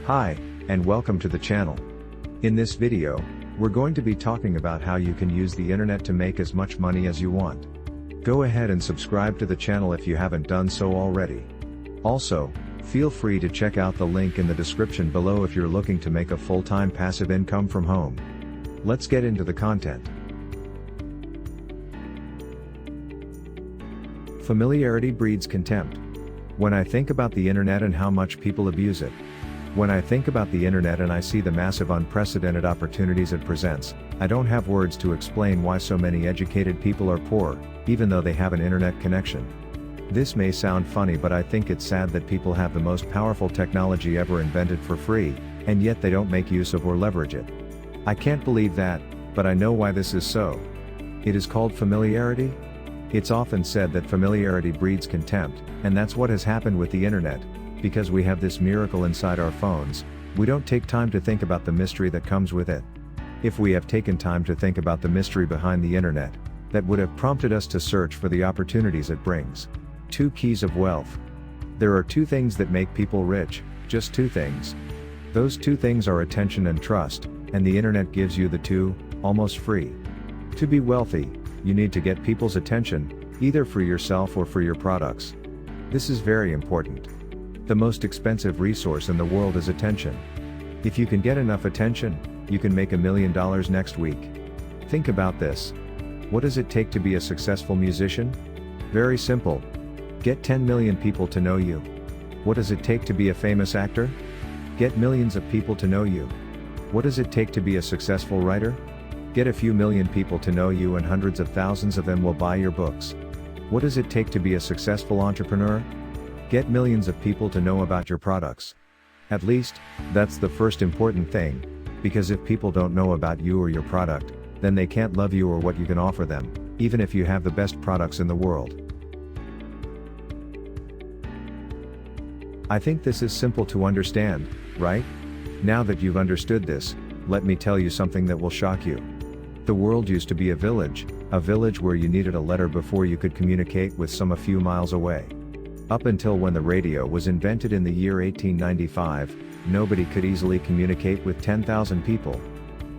Hi, and welcome to the channel. In this video, we're going to be talking about how you can use the internet to make as much money as you want. Go ahead and subscribe to the channel if you haven't done so already. Also, feel free to check out the link in the description below if you're looking to make a full-time passive income from home. Let's get into the content. Familiarity breeds contempt. When I think about the internet and how much people abuse it. When I think about the internet and I see the massive unprecedented opportunities it presents, I don't have words to explain why so many educated people are poor, even though they have an internet connection. This may sound funny, but I think it's sad that people have the most powerful technology ever invented for free, and yet they don't make use of or leverage it. I can't believe that, but I know why this is so. It is called familiarity. It's often said that familiarity breeds contempt, and that's what has happened with the internet. Because we have this miracle inside our phones, we don't take time to think about the mystery that comes with it. If we have taken time to think about the mystery behind the internet, that would have prompted us to search for the opportunities it brings. 2 keys of wealth. There are 2 things that make people rich, just 2 things. Those 2 things are attention and trust, and the internet gives you the 2, almost free. To be wealthy, you need to get people's attention, either for yourself or for your products. This is very important. The most expensive resource in the world is attention. If you can get enough attention, you can make $1 million next week. Think about this. What does it take to be a successful musician? Very simple. Get 10 million people to know you. What does it take to be a famous actor? Get millions of people to know you. What does it take to be a successful writer? Get a few million people to know you and hundreds of thousands of them will buy your books. What does it take to be a successful entrepreneur? Get millions of people to know about your products. At least, that's the first important thing, because if people don't know about you or your product, then they can't love you or what you can offer them, even if you have the best products in the world. I think this is simple to understand, right? Now that you've understood this, let me tell you something that will shock you. The world used to be a village where you needed a letter before you could communicate with someone a few miles away. Up until when the radio was invented in the year 1895, nobody could easily communicate with 10,000 people.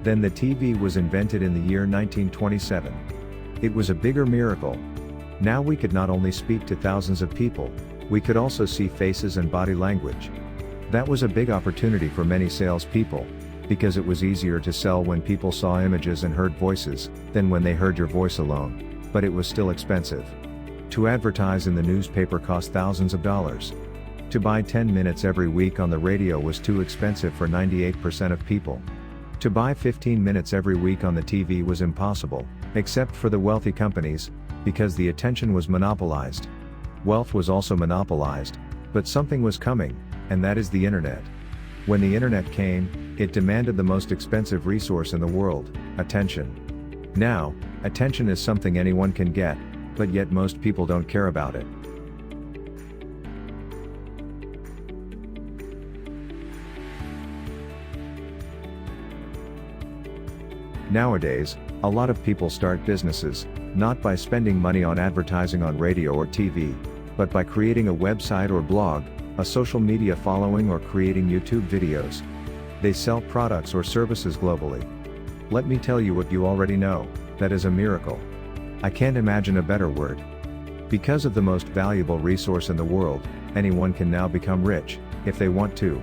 Then the TV was invented in the year 1927. It was a bigger miracle. Now we could not only speak to thousands of people, we could also see faces and body language. That was a big opportunity for many salespeople, because it was easier to sell when people saw images and heard voices, than when they heard your voice alone, but it was still expensive. To advertise in the newspaper cost thousands of dollars. To buy 10 minutes every week on the radio was too expensive for 98% of people. To buy 15 minutes every week on the TV was impossible, except for the wealthy companies, because the attention was monopolized. Wealth was also monopolized, but something was coming, and that is the internet. When the internet came, it demanded the most expensive resource in the world, attention. Now, attention is something anyone can get, but yet most people don't care about it. Nowadays, a lot of people start businesses, not by spending money on advertising on radio or TV, but by creating a website or blog, a social media following, or creating YouTube videos. They sell products or services globally. Let me tell you what you already know, that is a miracle. I can't imagine a better word. Because of the most valuable resource in the world, anyone can now become rich, if they want to.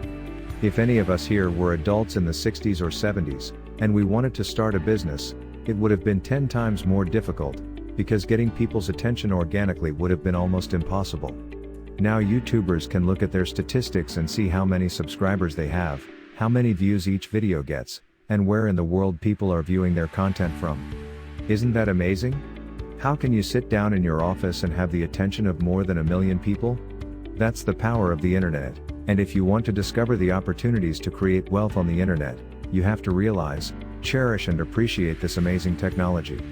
If any of us here were adults in the 60s or 70s, and we wanted to start a business, it would have been 10 times more difficult, because getting people's attention organically would have been almost impossible. Now YouTubers can look at their statistics and see how many subscribers they have, how many views each video gets, and where in the world people are viewing their content from. Isn't that amazing? How can you sit down in your office and have the attention of more than 1 million people? That's the power of the internet, and if you want to discover the opportunities to create wealth on the internet, you have to realize, cherish and appreciate this amazing technology.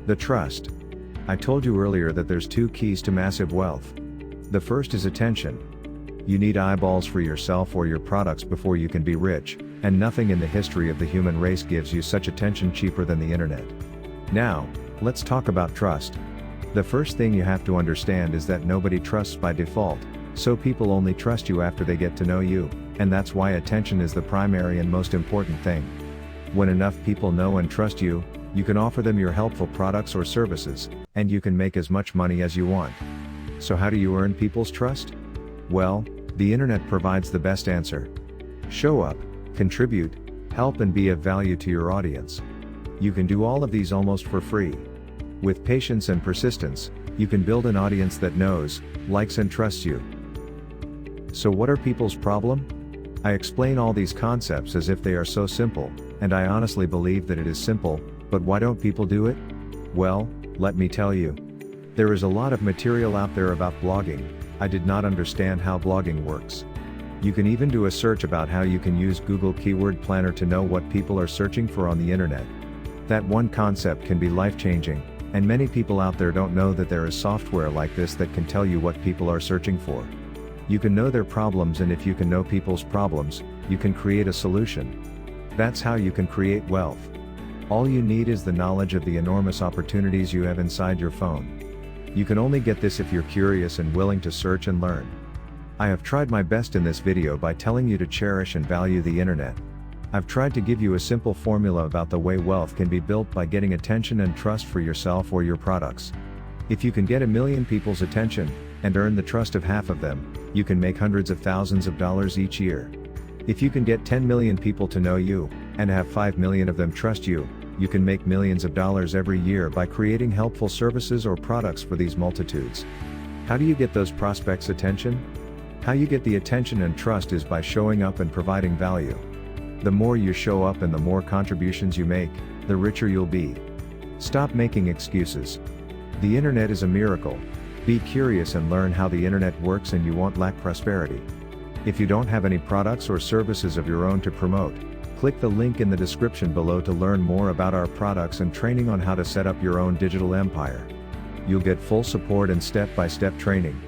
The trust. I told you earlier that there's 2 keys to massive wealth. The first is attention. You need eyeballs for yourself or your products before you can be rich, and nothing in the history of the human race gives you such attention cheaper than the internet. Now, let's talk about trust. The first thing you have to understand is that nobody trusts by default, So people only trust you after they get to know you, and that's why attention is the primary and most important thing. When enough people know and trust you, you can offer them your helpful products or services, and you can make as much money as you want. So how do you earn people's trust? Well, the internet provides the best answer. Show up, contribute, help and be of value to your audience. You can do all of these almost for free. With patience and persistence, you can build an audience that knows, likes and trusts you. So what are people's problem? I explain all these concepts as if they are so simple, and I honestly believe that it is simple, but why don't people do it? Well, let me tell you. There is a lot of material out there about blogging. I did not understand how blogging works. You can even do a search about how you can use Google Keyword Planner to know what people are searching for on the internet. That one concept can be life-changing, and many people out there don't know that there is software like this that can tell you what people are searching for. You can know their problems, and if you can know people's problems, you can create a solution. That's how you can create wealth. All you need is the knowledge of the enormous opportunities you have inside your phone. You can only get this if you're curious and willing to search and learn. I have tried my best in this video by telling you to cherish and value the internet. I've tried to give you a simple formula about the way wealth can be built by getting attention and trust for yourself or your products. If you can get 1 million people's attention, and earn the trust of half of them, you can make hundreds of thousands of dollars each year. If you can get 10 million people to know you, and have 5 million of them trust you, you can make millions of dollars every year by creating helpful services or products for these multitudes. How do you get those prospects' attention? How you get the attention and trust is by showing up and providing value. The more you show up and the more contributions you make, the richer you'll be. Stop making excuses. The internet is a miracle. Be curious and learn how the internet works and you won't lack prosperity. If you don't have any products or services of your own to promote, click the link in the description below to learn more about our products and training on how to set up your own digital empire. You'll get full support and step-by-step training.